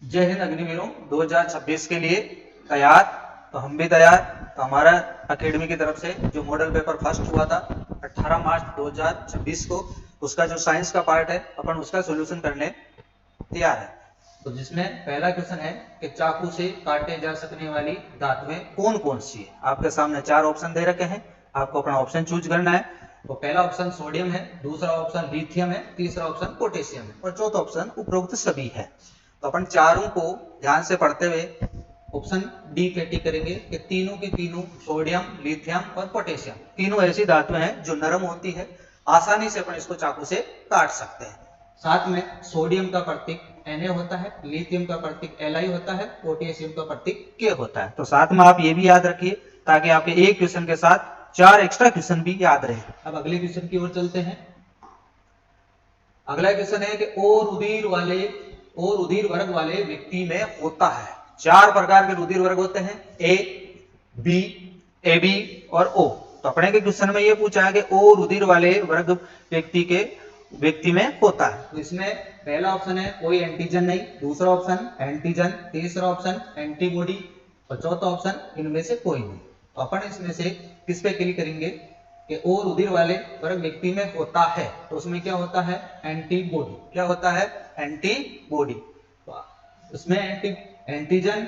जय हिंद अग्निवीरों, 2026 के लिए तैयार। तो हम भी तैयार। तो हमारा अकेडमी की तरफ से जो मॉडल पेपर फर्स्ट हुआ था 18 मार्च 2026 को, उसका जो साइंस का पार्ट है अपन उसका सोल्यूशन करने तैयार है। तो जिसमें पहला क्वेश्चन है कि चाकू से काटे जा सकने वाली धातुएं कौन कौन सी है। आपके सामने 4 ऑप्शन दे रखे हैं, आपको अपना ऑप्शन चूज करना है। तो पहला ऑप्शन सोडियम है, दूसरा ऑप्शन लिथियम है, तीसरा ऑप्शन पोटेशियम है और चौथा ऑप्शन उपरोक्त सभी है। तो अपन चारों को ध्यान से पढ़ते हुए ऑप्शन डी पे टिक करेंगे कि तीनों के तीनों सोडियम, लिथियम और पोटेशियम तीनों ऐसी धातुएं हैं जो नरम होती है, आसानी से अपन इसको चाकू से काट सकते हैं। साथ में सोडियम का प्रतीक Na होता है, लिथियम का प्रतीक Li होता है, पोटेशियम का प्रतीक K होता है। तो साथ में आप ये भी याद रखिए ताकि आपके एक क्वेश्चन के साथ 4 एक्स्ट्रा क्वेश्चन भी याद रहे। अब अगले क्वेश्चन की ओर चलते हैं। अगला क्वेश्चन है कि और रुधिर वर्ग वाले व्यक्ति में होता है। 4 प्रकार के रुधिर वर्ग होते हैं, ए, बी, ए बी और ओ। तो अपने के क्वेश्चन में ये पूछा है कि ओ रुधिर वाले वर्ग व्यक्ति में होता है। तो इसमें पहला ऑप्शन है कोई एंटीजन नहीं, दूसरा ऑप्शन एंटीजन, तीसरा ऑप्शन एंटीबॉडी और चौथा ऑप्शन इनमें से कोई नहीं। तो अपन इसमें से किस पे क्लिक करेंगे कि ओ रुधिर वाले वर्ग व्यक्ति में होता है। तो उसमें क्या होता है, एंटीबॉडी। क्या होता है, एंटीबॉडी। तो उसमें एंटीजन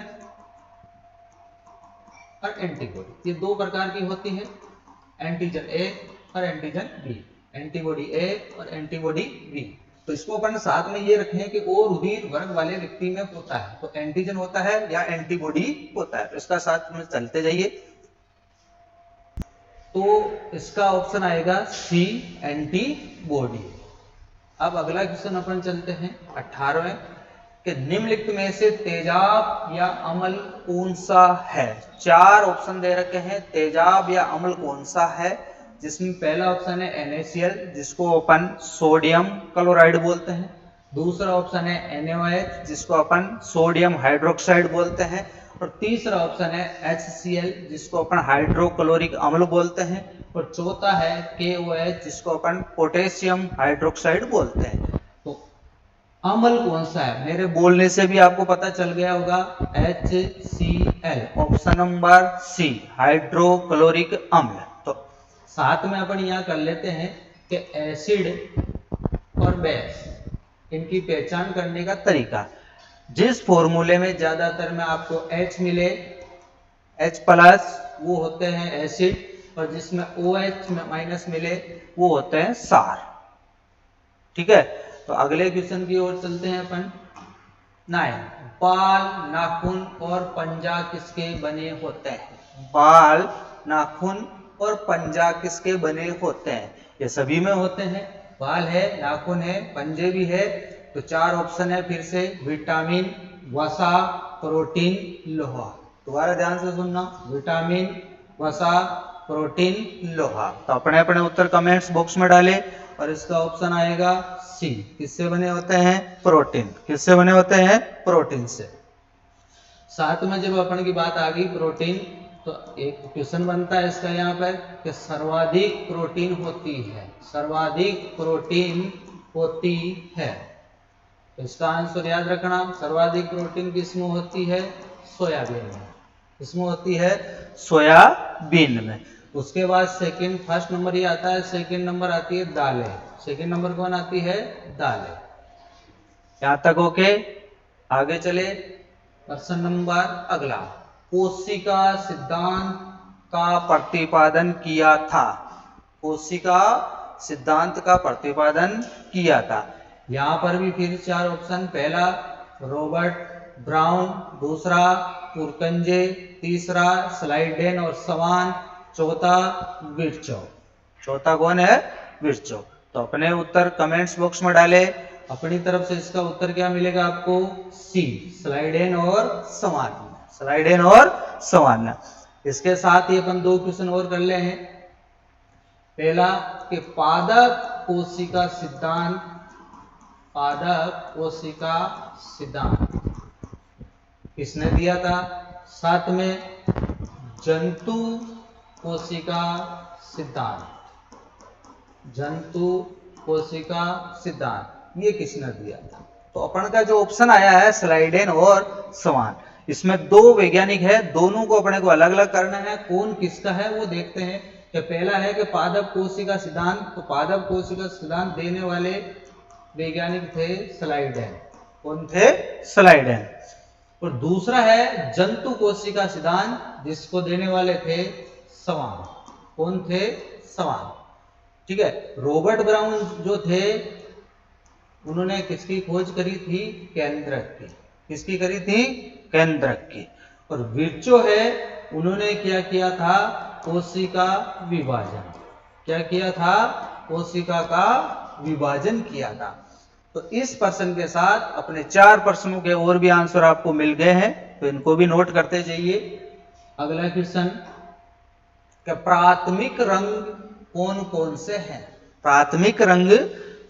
और एंटीबॉडी ये 2 प्रकार की होती है, एंटीजन ए और एंटीजन बी, एंटीबॉडी ए और एंटीबॉडी बी। तो इसको अपन साथ में ये रखें कि ओ रुधिर वर्ग वाले व्यक्ति में होता है। तो एंटीजन होता है या एंटीबॉडी होता है, तो इसका साथ में चलते जाइए। तो इसका ऑप्शन आएगा सी, एंटीबॉडी। अब अगला क्वेश्चन अपन चलते हैं 18वें कि निम्नलिखित में से तेजाब या अम्ल कौन सा है। 4 ऑप्शन दे रखे हैं, तेजाब या अम्ल कौन सा है। जिसमें पहला ऑप्शन है NaCl जिसको अपन सोडियम क्लोराइड बोलते हैं, दूसरा ऑप्शन है NaOH जिसको अपन सोडियम हाइड्रोक्साइड बोलते हैं और तीसरा ऑप्शन है HCl जिसको अपन हाइड्रोक्लोरिक अम्ल बोलते हैं और चौथा है KOH जिसको अपन पोटेशियम हाइड्रोक्साइड बोलते हैं। तो अम्ल कौन सा है, मेरे बोलने से भी आपको पता चल गया होगा, HCl, option number C, hydrochloric अम्ल। तो साथ में अपन यहाँ कर लेते हैं कि एसिड और बेस इनकी पहचान करने का तरीका। जिस फॉर्मूले में ज्यादातर में आपको H मिले, H+ वो होते हैं एसिड और जिसमें OH- मिले वो होते हैं सार। ठीक है, तो अगले क्वेश्चन की ओर चलते हैं अपन। 9, बाल, नाखून और पंजा किसके बने होते हैं। बाल, नाखून और पंजा किसके बने होते हैं। ये सभी में होते हैं, बाल है, नाखून है, पंजे भी है। तो 4 ऑप्शन है फिर से, विटामिन, वसा, प्रोटीन, लोहा। दोबारा ध्यान से सुनना, विटामिन, वसा, प्रोटीन, लोहा। तो अपने अपने उत्तर कमेंट्स बॉक्स में डाले और इसका ऑप्शन आएगा सी। किससे बने होते हैं, प्रोटीन। किससे बने होते हैं, प्रोटीन से। साथ में जब अपन की बात आ गई प्रोटीन, तो एक क्वेश्चन बनता है इसका यहाँ पर कि सर्वाधिक प्रोटीन होती है, सर्वाधिक प्रोटीन होती है। तो इसका आंसर याद रखना, सर्वाधिक प्रोटीन किसमें होती है, सोयाबीन में। इसमें होती है सोयाबीन में। उसके बाद सेकंड, फर्स्ट नंबर ये आता है, सेकंड नंबर आती है दालें। सेकंड नंबर कौन आती है, दालें। यहां तक ओके, आगे चले। प्रश्न नंबर अगला, कोशिका सिद्धांत का प्रतिपादन किया था। कोशिका सिद्धांत का प्रतिपादन किया था। यहां पर भी फिर 4 ऑप्शन, पहला रॉबर्ट ब्राउन, दूसरा पुरकंजे, तीसरा स्लाइडेन और सवान, चौथा विर्चो। चौथा कौन है, विर्चो। तो अपने उत्तर कमेंट्स बॉक्स में डाले। अपनी तरफ से इसका उत्तर क्या मिलेगा आपको, सी, स्लाइडेन और सवान। स्लाइडेन और सवान। इसके साथ ही अपन 2 क्वेश्चन और कर ले हैं। पहला कि पादप कोशिका सिद्धांत, पादप कोशिका सिद्धांत किसने दिया था। साथ में जंतु कोशिका सिद्धांत, जंतु कोशिका सिद्धांत ये किसने दिया था। तो अपन का जो ऑप्शन आया है स्लाइडेन और स्वान, इसमें दो वैज्ञानिक है, दोनों को अपने को अलग अलग करना है, कौन किसका है वो देखते हैं। कि पहला है कि पादप कोशिका सिद्धांत, तो पादप कोशिका सिद्धांत देने वाले वैज्ञानिक थे स्लाइडेन। कौन थे? स्लाइडेन। और दूसरा है जंतु कोशिका सिद्धांत, जिसको देने वाले थे स्वान। कौन थे? स्वान। ठीक है। रॉबर्ट ब्राउन जो थे उन्होंने किसकी खोज करी थी? केंद्रक की। किसकी करी थी? केंद्रक की। और विर्चो है, उन्होंने क्या किया था? कोशिका विभाजन। क्या किया था? कोशिका का विभाजन किया था। तो इस प्रश्न के साथ अपने 4 प्रश्नों के और भी आंसर आपको मिल गए हैं, तो इनको भी नोट करते जाइए। अगला क्वेश्चन, प्राथमिक रंग कौन कौन से हैं? प्राथमिक रंग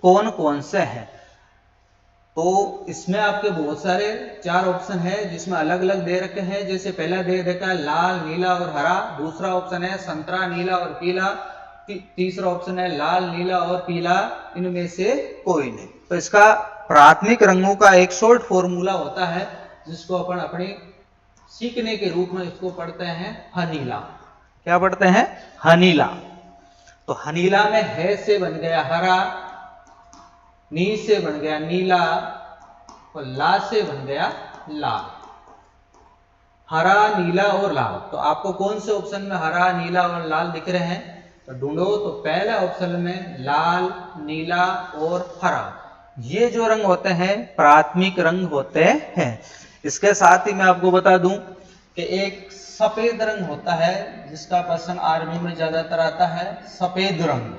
कौन कौन से हैं? तो इसमें आपके बहुत सारे 4 ऑप्शन है, जिसमें अलग अलग दे रखे हैं। जैसे पहला दे रखा है लाल, नीला और हरा। दूसरा ऑप्शन है संतरा, नीला और पीला। तीसरा ऑप्शन है लाल, नीला और पीला। इनमें से कोई नहीं। तो इसका प्राथमिक रंगों का एक शॉर्ट फॉर्मूला होता है, जिसको अपन अपने सीखने के रूप में इसको पढ़ते हैं हनीला। क्या पढ़ते हैं? हनीला। तो हनीला में है से बन गया हरा, नी से बन गया नीला और ला से बन गया लाल। हरा, नीला और लाल। तो आपको कौन से ऑप्शन में हरा, नीला और लाल दिख रहे हैं? तो ढूंढो। तो पहले ऑप्शन में लाल, नीला और हरा, ये जो रंग होते हैं प्राथमिक रंग होते हैं। इसके साथ ही मैं आपको बता दूं कि एक सफेद रंग होता है, जिसका प्रश्न आर्मी में ज्यादातर आता है। सफेद रंग,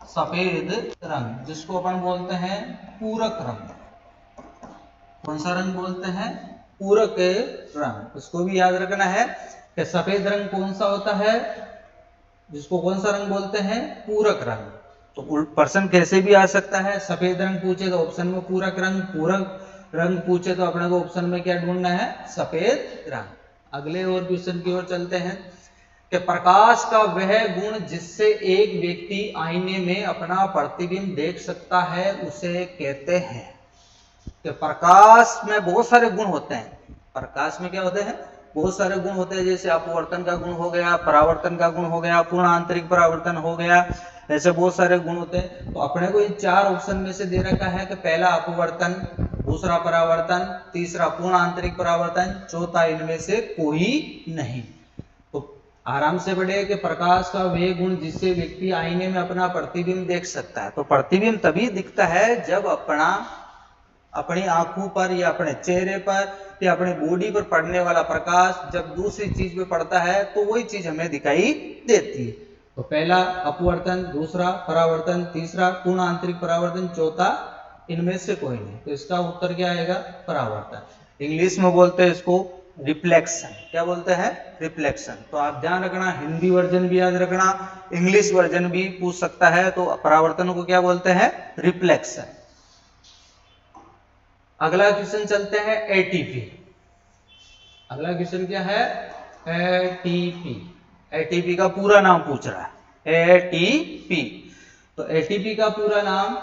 सफेद रंग, जिसको अपन बोलते हैं पूरक रंग। कौन सा रंग बोलते हैं? पूरक रंग। उसको भी याद रखना है कि सफेद रंग कौन सा होता है, जिसको कौन सा रंग बोलते हैं? पूरक रंग। तो प्रश्न कैसे भी आ सकता है, सफेद रंग पूछे तो ऑप्शन में पूरक रंग, पूरक रंग पूछे तो अपने को ऑप्शन में क्या ढूंढना है? सफेद रंग। अगले और क्वेश्चन की ओर चलते हैं कि प्रकाश का वह गुण जिससे एक व्यक्ति आईने में अपना प्रतिबिंब देख सकता है, उसे कहते हैं। कि प्रकाश में बहुत सारे गुण होते हैं। प्रकाश में क्या होते हैं? बहुत सारे गुण होते हैं। जैसे अपवर्तन का गुण हो गया, परावर्तन का गुण हो गया, पूर्ण आंतरिक परावर्तन हो गया, ऐसे बहुत सारे गुण होते हैं। तो अपने को इन 4 ऑप्शन में से दे रखा है कि पहला अपवर्तन, दूसरा परावर्तन, तीसरा पूर्ण आंतरिक परावर्तन, चौथा इनमें से कोई नहीं। तो आराम से बढ़े कि प्रकाश का वह गुण जिससे व्यक्ति आईने में अपना प्रतिबिंब देख सकता है। तो प्रतिबिंब तभी दिखता है जब अपनी आंखों पर या अपने चेहरे पर या अपनी बॉडी पर पड़ने वाला प्रकाश जब दूसरी चीज पे पड़ता है, तो वही चीज हमें दिखाई देती है। तो पहला अपवर्तन, दूसरा परावर्तन, तीसरा पूर्ण आंतरिक परावर्तन, चौथा इनमें से कोई नहीं। तो इसका उत्तर क्या आएगा? परावर्तन। इंग्लिश में बोलते हैं इसको रिफ्लेक्शन। क्या बोलते हैं? रिफ्लेक्शन। तो आप ध्यान रखना, हिंदी वर्जन भी याद रखना, इंग्लिश वर्जन भी पूछ सकता है। तो परावर्तन को क्या बोलते हैं? रिफ्लेक्शन। अगला क्वेश्चन चलते हैं एटीपी। अगला क्वेश्चन क्या है? एटीपी। एटीपी का पूरा नाम पूछ रहा है। एटीपी। तो एटीपी का पूरा नाम,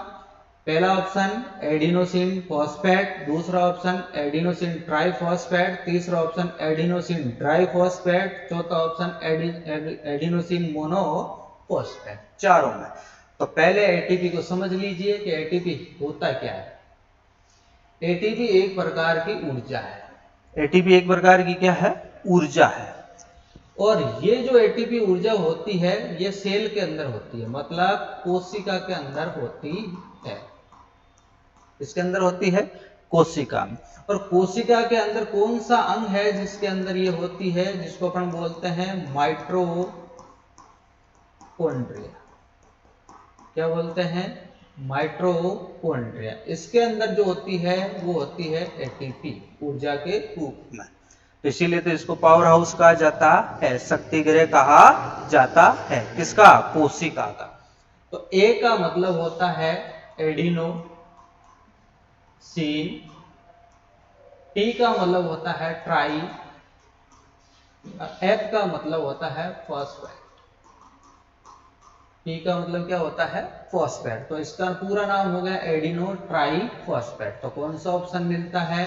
पहला ऑप्शन एडिनोसिन फॉस्फेट, दूसरा ऑप्शन एडिनोसिन ट्राइफॉस्फेट, तीसरा ऑप्शन एडिनोसिन ड्राइफॉस्फेट, चौथा ऑप्शन एडिनोसिन मोनोफॉस्फेट। चारों में। तो पहले एटीपी को समझ लीजिए कि एटीपी होता क्या है। एटीपी एक प्रकार की ऊर्जा है। एटीपी एक प्रकार की क्या है? ऊर्जा है। और ये जो एटीपी ऊर्जा होती है, ये सेल के अंदर होती है, मतलब कोशिका के अंदर होती है। इसके अंदर होती है कोशिका में। और कोशिका के अंदर कौन सा अंग है जिसके अंदर ये होती है? जिसको अपन बोलते हैं माइटोकॉन्ड्रिया। क्या बोलते हैं? माइटोकॉन्ड्रिया। इसके अंदर जो होती है वो होती है एटीपी, ऊर्जा के रूप में। इसीलिए तो इसको पावर हाउस कहा जाता है, शक्ति गृह कहा जाता है। किसका? कोशिका का। तो ए का मतलब होता है एडिनोसिन, टी का मतलब होता है ट्राई, एफ का मतलब होता है फॉस्फेट। पी का मतलब क्या होता है, फॉस्फेट। तो इसका पूरा नाम हो गया एडिनो ट्राई फॉस्फेट। तो कौन सा ऑप्शन मिलता है,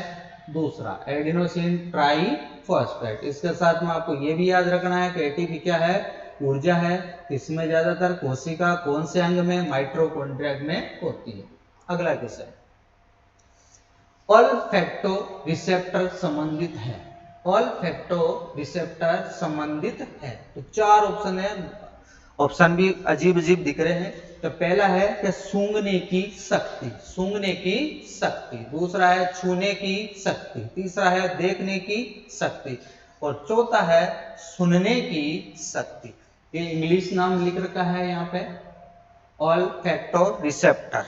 दूसरा, एडिनोसिन ट्राई फॉस्फेट। इसके साथ में आपको ये भी याद रखना है कि एटीपी क्या है, ऊर्जा है, किसमें ज्यादातर, कोशिका कौन से अंग में, माइटोकॉन्ड्रिया में होती है। अगला क्वेश्चन, ऑल्फैक्टो रिसेप्टर संबंधित है, ऑल्फैक्टो रिसेप्टर संबंधित है। तो चार ऑप्शन है, ऑप्शन भी अजीब अजीब दिख रहे हैं। तो पहला है कि सूंघने की शक्ति, सूंघने की शक्ति, दूसरा है छूने की शक्ति, तीसरा है देखने की शक्ति, और चौथा है सुनने की शक्ति। ये इंग्लिश नाम लिख रखा है यहाँ पे, ऑल्फैक्टो रिसेप्टर,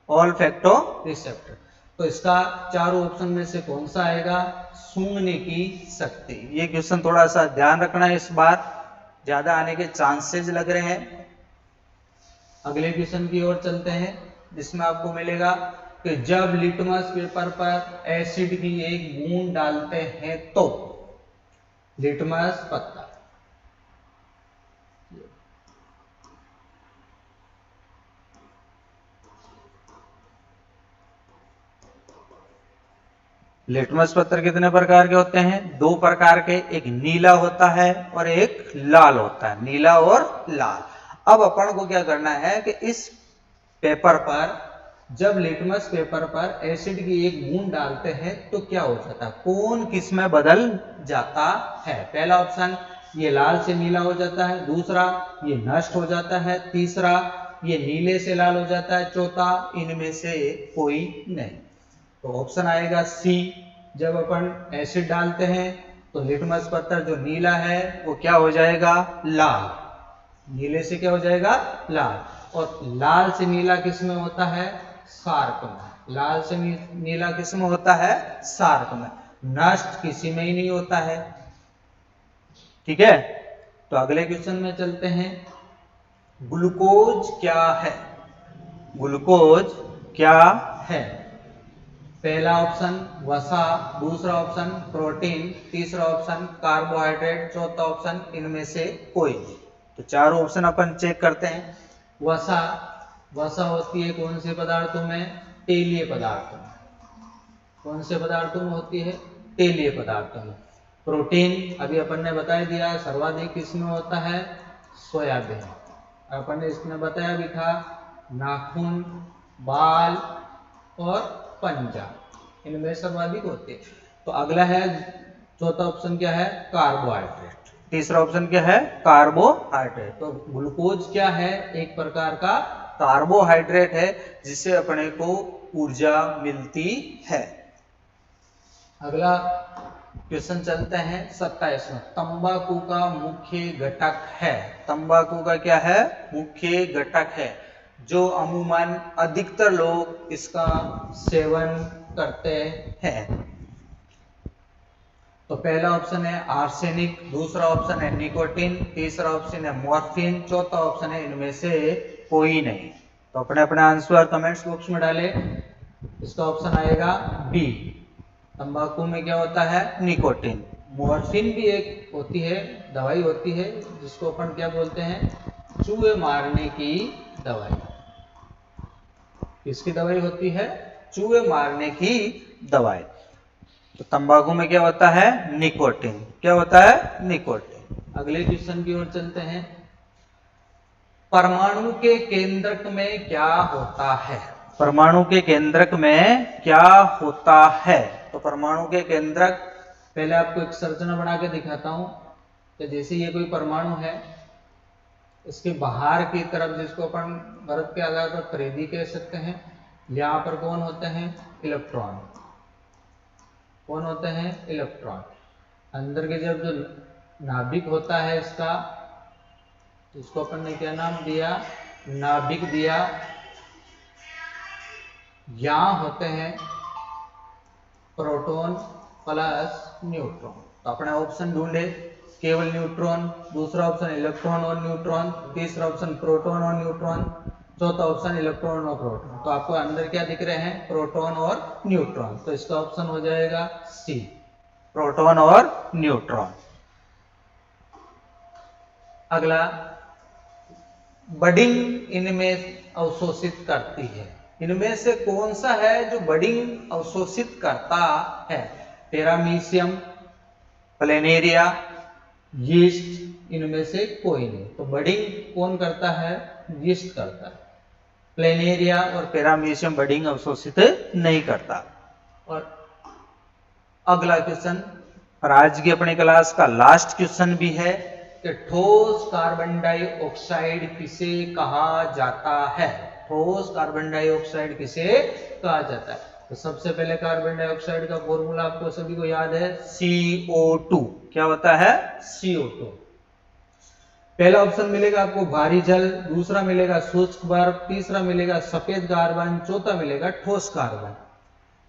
ऑल्फैक्टो रिसेप्टर। तो इसका चारों ऑप्शन में से कौन सा आएगा, सूंघने की शक्ति। ये क्वेश्चन थोड़ा सा ध्यान रखना है, इस बार ज्यादा आने के चांसेस लग रहे हैं। अगले क्वेश्चन की ओर चलते हैं, जिसमें आपको मिलेगा कि जब लिटमस पेपर पर एसिड की एक बूंद डालते हैं तो, लिटमस पत्ता, लिटमस पत्थर कितने प्रकार के होते हैं, दो प्रकार के, एक नीला होता है और एक लाल होता है, नीला और लाल। अब अपन को क्या करना है कि इस पेपर पर, जब लिटमस पेपर पर एसिड की एक बूंद डालते हैं तो क्या हो जाता है, कौन किस में बदल जाता है। पहला ऑप्शन, ये लाल से नीला हो जाता है, दूसरा ये नष्ट हो जाता है, तीसरा ये नीले से लाल हो जाता है, चौथा इनमें से कोई नहीं। तो ऑप्शन आएगा सी, जब अपन एसिड डालते हैं तो लिटमस पत्थर जो नीला है वो क्या हो जाएगा, लाल, नीले से क्या हो जाएगा, लाल। और लाल से नीला किस में होता है, शार्क में, लाल से नीला किस में होता है, शार्क में, नष्ट किसी में ही नहीं होता है। ठीक है, तो अगले क्वेश्चन में चलते हैं, ग्लूकोज क्या है, ग्लूकोज क्या है। पहला ऑप्शन वसा, दूसरा ऑप्शन प्रोटीन, तीसरा ऑप्शन कार्बोहाइड्रेट, चौथा ऑप्शन इनमें से कोई। तो चारों ऑप्शन अपन चेक करते हैं। वसा, वसा होती है कौन से पदार्थों में, तेलीय पदार्थों में, कौन से पदार्थों में होती है, तेलीय पदार्थों में। प्रोटीन अभी अपन ने बता दिया सर्वाधिक किसमें होता है, सोयाबीन। अपन ने इसमें बताया भी था, नाखून, बाल और पंजा, इनमें सर्वाधिक होते हैं। तो अगला है, चौथा ऑप्शन क्या है, कार्बोहाइड्रेट, तीसरा ऑप्शन क्या है, कार्बोहाइड्रेट। तो ग्लूकोज क्या है, एक प्रकार का कार्बोहाइड्रेट है जिससे अपने को ऊर्जा मिलती है। अगला क्वेश्चन चलते हैं 27वां, तंबाकू का मुख्य घटक है, तंबाकू का क्या है, मुख्य घटक है, जो अमूमन अधिकतर लोग इसका सेवन करते हैं। तो पहला ऑप्शन है आर्सेनिक, दूसरा ऑप्शन है निकोटीन, तीसरा ऑप्शन है मॉर्फिन, चौथा ऑप्शन है इनमें से कोई नहीं। तो अपने अपने आंसर कमेंट्स बॉक्स में डालें। इसका ऑप्शन आएगा बी, तंबाकू में क्या होता है, निकोटीन। मॉर्फिन भी एक होती है, दवाई होती है, जिसको अपन क्या बोलते हैं, चूहे मारने की दवाई। किसकी दवाई होती है, चूहे मारने की दवाई। तो तंबाकू में क्या होता है, निकोटीन, क्या होता है, निकोटीन। अगले क्वेश्चन की ओर चलते हैं, परमाणु के केंद्रक में क्या होता है, परमाणु के केंद्रक में क्या होता है। तो परमाणु के केंद्रक, पहले आपको एक संरचना बना के दिखाता हूं कि जैसे ये कोई परमाणु है, इसके बाहर की तरफ, जिसको अपन बर्फ के आधार पर परिधि कह सकते हैं, यहाँ पर कौन होते हैं, इलेक्ट्रॉन, कौन होते हैं, इलेक्ट्रॉन। अंदर के जब जो नाभिक होता है इसका, इसको अपन ने क्या नाम दिया, नाभिक दिया। यहाँ होते हैं प्रोटॉन प्लस न्यूट्रॉन। तो अपने ऑप्शन ढूंढे, केवल न्यूट्रॉन, दूसरा ऑप्शन इलेक्ट्रॉन और न्यूट्रॉन, तीसरा ऑप्शन प्रोटॉन और न्यूट्रॉन, चौथा ऑप्शन इलेक्ट्रॉन और प्रोटॉन। तो आपको अंदर क्या दिख रहे हैं, प्रोटॉन और न्यूट्रॉन। तो इसका ऑप्शन हो जाएगा सी, प्रोटॉन और न्यूट्रॉन। अगला बडिंग इनमें अवशोषित करती है। इनमें से कौन सा है जो बडिंग अवशोषित करता है? पैरामीशियम, प्लेनेरिया, यीस्ट, इनमें से कोई नहीं। तो बडिंग कौन करता है? यीस्ट करता है। प्लेनेरिया और पैरामीशियम बडिंग अवशोषित नहीं करता। और अगला क्वेश्चन और आज की अपनी क्लास का लास्ट क्वेश्चन भी है कि ठोस कार्बन डाइऑक्साइड किसे कहा जाता है? ठोस कार्बन डाइऑक्साइड किसे कहा जाता है? तो सबसे पहले कार्बन डाइऑक्साइड का फॉर्मूला आपको सभी को याद है, CO2। क्या होता है? CO2। पहला ऑप्शन मिलेगा आपको भारी जल, दूसरा मिलेगा शुष्क बर्फ, तीसरा मिलेगा सफेद कार्बन, चौथा मिलेगा ठोस कार्बन।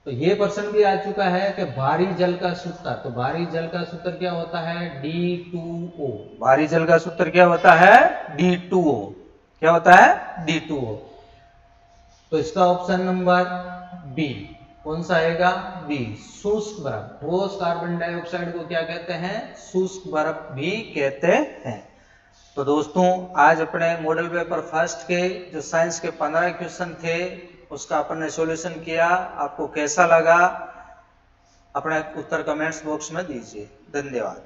तो ये प्रश्न भी आ चुका है कि भारी जल का सूत्र। तो भारी जल का सूत्र क्या होता है? D2O। भारी जल का सूत्र क्या होता है? D2O। क्या होता है? D2O। तो इसका ऑप्शन नंबर बी कौन सा आएगा? बी, शुष्क बर्फ। ठोस कार्बन डाइऑक्साइड को क्या कहते हैं? शुष्क बर्फ भी कहते हैं। तो दोस्तों आज अपने मॉडल पेपर फर्स्ट के जो साइंस के 15 क्वेश्चन थे उसका अपन ने सॉल्यूशन किया। आपको कैसा लगा? अपना उत्तर कमेंट्स बॉक्स में दीजिए। धन्यवाद।